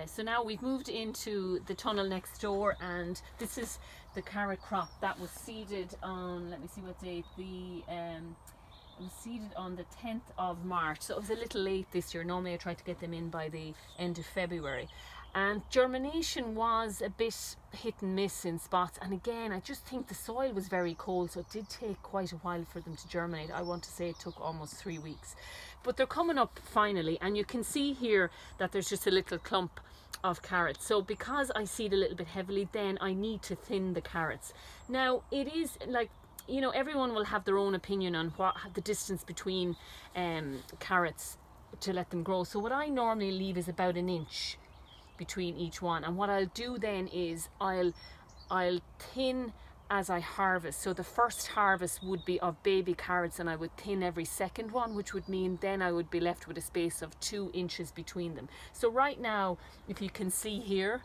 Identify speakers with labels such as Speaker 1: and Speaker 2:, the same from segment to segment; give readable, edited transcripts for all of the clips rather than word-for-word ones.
Speaker 1: So now we've moved into the tunnel next door, and this is the carrot crop that was seeded on, let me see what date, it was seeded on the 10th of March, so it was a little late this year. Normally I try to get them in by the end of February. And germination was a bit hit and miss in spots. And again, I just think the soil was very cold, so it did take quite a while for them to germinate. I want to say it took almost 3 weeks. But they're coming up finally, and you can see here that there's just a little clump of carrots. So because I seed a little bit heavily, then I need to thin the carrots. Now, it is like, you know, everyone will have their own opinion on what the distance between carrots to let them grow. So what I normally leave is about 1 inch between each one, and what I'll do then is I'll thin as I harvest. So the first harvest would be of baby carrots, and I would thin every second one, which would mean then I would be left with a space of 2 inches between them. So right now, if you can see here,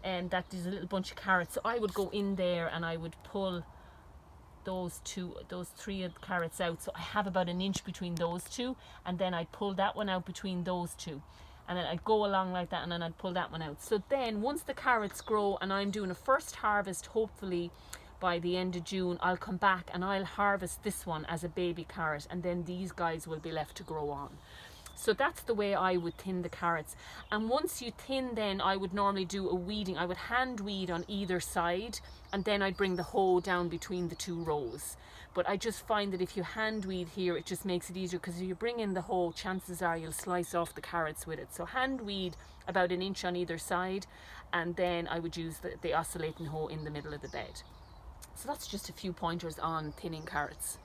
Speaker 1: that there's a little bunch of carrots, so I would go in there and I would pull those 3 of the carrots out. So I have about 1 inch between those two, and then I'd pull that one out between those two, and then I'd go along like that, and then I'd pull that one out. So then once the carrots grow and I'm doing a first harvest, hopefully by the end of June, I'll come back and I'll harvest this one as a baby carrot, and then these guys will be left to grow on. So that's the way I would thin the carrots. And once you thin, then I would normally do a weeding. I would hand weed on either side, and then I'd bring the hoe down between the 2 rows. But I just find that if you hand weed here, it just makes it easier, because if you bring in the hoe, chances are you'll slice off the carrots with it. So hand weed about 1 inch on either side, and then I would use the oscillating hoe in the middle of the bed. So that's just a few pointers on thinning carrots.